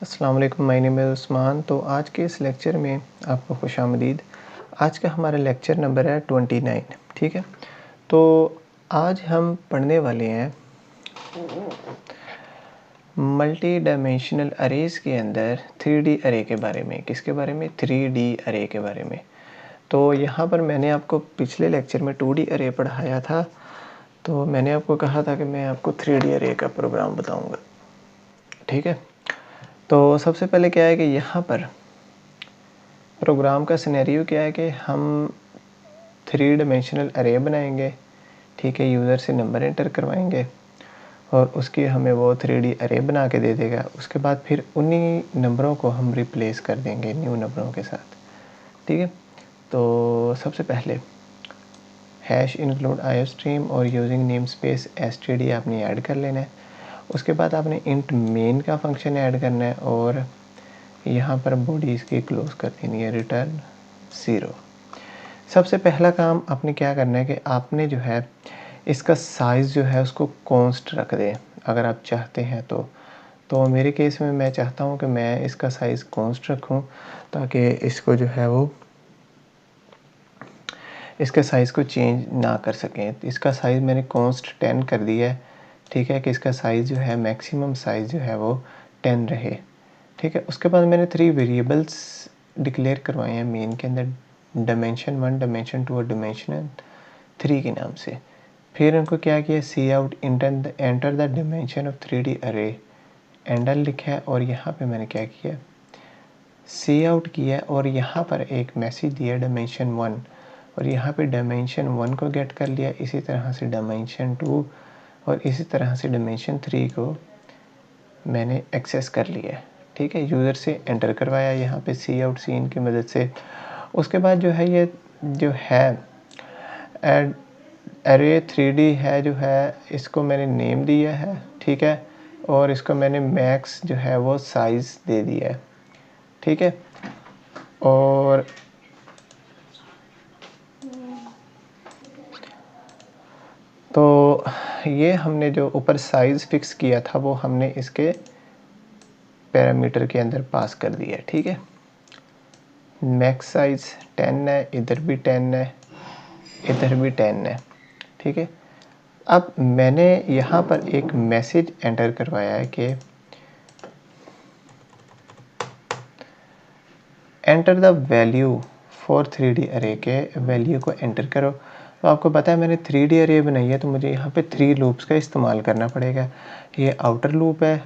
अस्सलाम वालेकुम, my name is Usman. तो आज के इस लेक्चर में आपको खुशामदीद। आज का हमारा लेक्चर नंबर है 29। ठीक है, तो आज हम पढ़ने वाले हैं मल्टी डायमेंशनल अरेज़ के अंदर 3D अरे के बारे में। किसके बारे में? 3D अरे के बारे में। तो यहाँ पर मैंने आपको पिछले लेक्चर में 2D अरे पढ़ाया था, तो मैंने आपको कहा था कि मैं आपको 3D अरे का प्रोग्राम बताऊँगा। ठीक है, तो सबसे पहले क्या है कि यहाँ पर प्रोग्राम का सिनेरियो क्या है कि हम 3 डायमेंशनल अरे बनाएंगे। ठीक है, यूज़र से नंबर एंटर करवाएंगे और उसकी हमें वो 3D अरे बना के दे देगा। उसके बाद फिर उन्हीं नंबरों को हम रिप्लेस कर देंगे न्यू नंबरों के साथ। ठीक है, तो सबसे पहले हैश इंक्लूड आईओस्ट्रीम और यूजिंग नेम स्पेस std आपने ऐड कर लेना है। उसके बाद आपने इंट मेन का फंक्शन ऐड करना है और यहाँ पर बॉडी इसकी क्लोज कर देनी है, रिटर्न 0। सबसे पहला काम आपने क्या करना है कि आपने जो है इसका साइज़ जो है उसको कॉन्स्ट रख दें अगर आप चाहते हैं तो मेरे केस में मैं चाहता हूँ कि मैं इसका साइज़ कॉन्स्ट रखूँ ताकि इसको जो है वो इसके साइज़ को चेंज ना कर सकें। इसका साइज़ मैंने कॉन्स्ट 10 कर दिया है। ठीक है, कि इसका साइज़ जो है मैक्सिमम साइज़ जो है वो 10 रहे। ठीक है, उसके बाद मैंने 3 वेरिएबल्स डिक्लेयर करवाए हैं मेन के अंदर, डायमेंशन 1, डायमेंशन 2 और डायमेंशन 3 के नाम से। फिर उनको क्या किया, cout enter the dimension of 3D array एंडल लिखा है और यहाँ पे मैंने क्या किया, सी आउट किया और यहाँ पर एक मैसेज दिया डायमेंशन 1 और यहाँ पे डायमेंशन 1 को गेट कर लिया। इसी तरह से डायमेंशन 2 और इसी तरह से डायमेंशन 3 को मैंने एक्सेस कर लिया है। ठीक है, यूज़र से एंटर करवाया यहाँ पे सी आउट सीन की मदद से। उसके बाद जो है ये जो है अरे 3D है जो है इसको मैंने नेम दिया है। ठीक है, और इसको मैंने मैक्स जो है वो साइज़ दे दिया है। ठीक है, और तो ये हमने जो ऊपर साइज़ फिक्स किया था वो हमने इसके पैरामीटर के अंदर पास कर दिया है। ठीक है, मैक्स साइज़ 10 है, इधर भी 10 है, इधर भी 10 है। ठीक है, अब मैंने यहाँ पर एक मैसेज एंटर करवाया है कि enter the value for 3D अरे के वैल्यू को एंटर करो। तो आपको पता है मैंने 3D अरे बनाई है तो मुझे यहाँ पे 3 लूप्स का इस्तेमाल करना पड़ेगा। ये आउटर लूप है,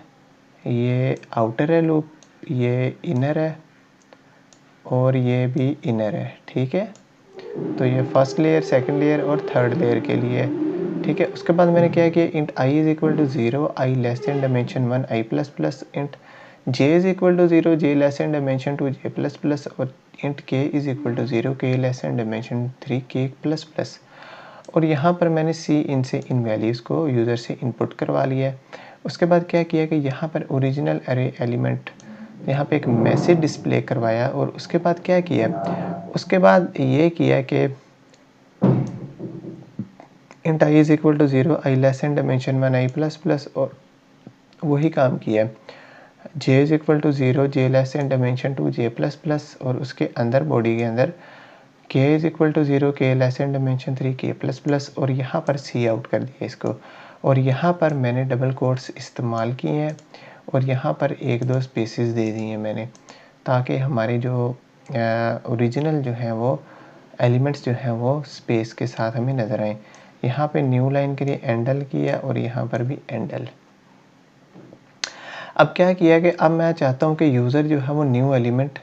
ये आउटर है लूप, ये इनर है और ये भी इनर है। ठीक है, तो ये फर्स्ट लेयर, सेकंड लेयर और थर्ड लेयर के लिए। ठीक है, उसके बाद मैंने क्या किया, int I is equal to 0, I less than dimension 1, I plus plus, int J is equal to 0, J less than dimension 2, J plus plus, और int K is equal to 0, के लेस देन डायमेंशन 3, के plus plus. और यहाँ पर मैंने सी इन से इन values को user से इनपुट करवा लिया है। उसके बाद क्या किया कि यहाँ पर ओरिजिनल अरे एलिमेंट यहाँ पे एक मैसेज डिस्प्ले करवाया और उसके बाद क्या किया, उसके बाद ये किया कि int I is equal to 0, I less than dimension 1, I plus plus, और वही काम किया। J is equal to 0, J less than dimension 2, J plus plus, और उसके अंदर बॉडी के अंदर के इज इक्वल टू 0, के लेस देन डायमेंशन 3, के प्लस प्लस, और यहाँ पर सी आउट कर दिया इसको। और यहाँ पर मैंने डबल कोट्स इस्तेमाल किए हैं और यहाँ पर एक दो स्पेसेस दे दी हैं मैंने, ताकि हमारे जो ओरिजिनल जो हैं वो एलिमेंट्स जो हैं वो स्पेस के साथ हमें नज़र आएँ। यहाँ पे न्यू लाइन के लिए एंडल किया और यहाँ पर भी एंडल। अब क्या किया कि अब मैं चाहता हूँ कि यूज़र जो है वो न्यू एलिमेंट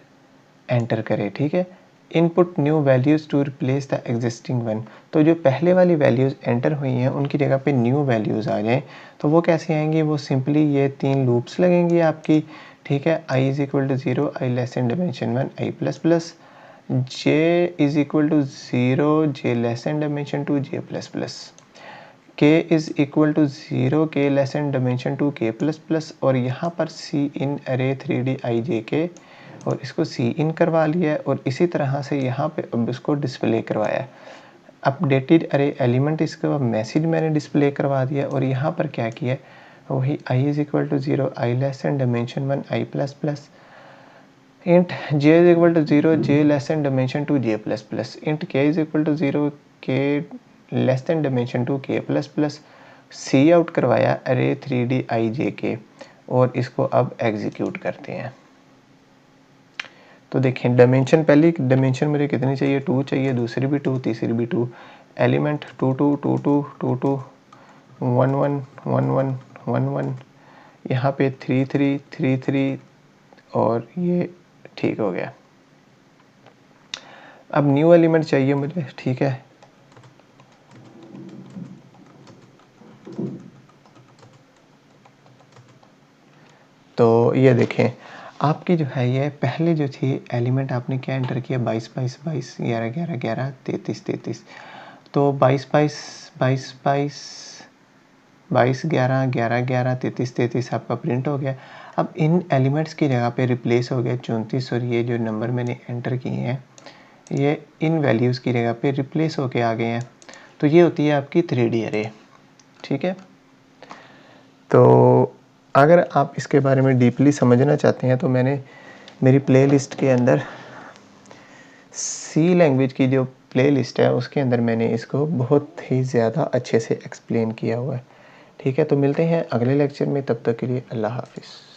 एंटर करे। ठीक है, input new values to replace the existing one. तो जो पहले वाली वैल्यूज़ एंटर हुई हैं उनकी जगह पे न्यू वैल्यूज़ आ जाएँ तो वो कैसे आएंगी, वो सिंपली ये 3 लूप्स लगेंगी आपकी। ठीक है, i is equal to 0, I less than dimension 1, I plus plus, j is equal to 0, J less than dimension 2, J plus plus, k is equal to 0, के लेस देन डायमेंशन 2, के plus plus, और यहाँ पर सी इन अरे 3D आई जे के, और इसको सी इन करवा लिया है और इसी तरह से यहाँ पे अब इसको डिस्प्ले करवाया। अपडेटेड अरे एलिमेंट इसका मैसेज मैंने डिस्प्ले करवा दिया और यहाँ पर क्या किया, वही i is equal to 0, i less than dimension 1 i plus plus, int j is equal to 0, j less than dimension 2 j plus plus, int k is equal to 0, k less than dimension 2 k plus plus. Cout करवाया अरे 3D i j k और इसको अब execute करते हैं। तो देखें dimension, पहली डायमेंशन मुझे कितनी चाहिए, 2 चाहिए, दूसरी भी 2, तीसरी भी 2, एलिमेंट 2 2 2 2 2 2 1 1 1 1 1 1, यहाँ पे 3 3 3 3 और ये ठीक हो गया। अब न्यू एलिमेंट चाहिए मुझे, ठीक है। तो ये देखें आपकी जो है ये पहले जो थी एलिमेंट आपने क्या एंटर किया, 22 22 22 11 11 11 33 33, तो 22 22 22 22 22 11 11 11 33 33 आपका प्रिंट हो गया। अब इन एलिमेंट्स की जगह पे रिप्लेस हो गया 34 और ये जो नंबर मैंने एंटर किए हैं ये इन वैल्यूज़ की जगह पे रिप्लेस होके आ गए हैं। तो ये होती है आपकी 3D अरे, ठीक है। तो अगर आप इसके बारे में डीपली समझना चाहते हैं तो मैंने मेरी प्लेलिस्ट के अंदर सी लैंग्वेज की जो प्लेलिस्ट है उसके अंदर मैंने इसको बहुत ही ज़्यादा अच्छे से एक्सप्लेन किया हुआ है, ठीक है। तो मिलते हैं अगले लेक्चर में, तब तक के लिए अल्लाह हाफिज़।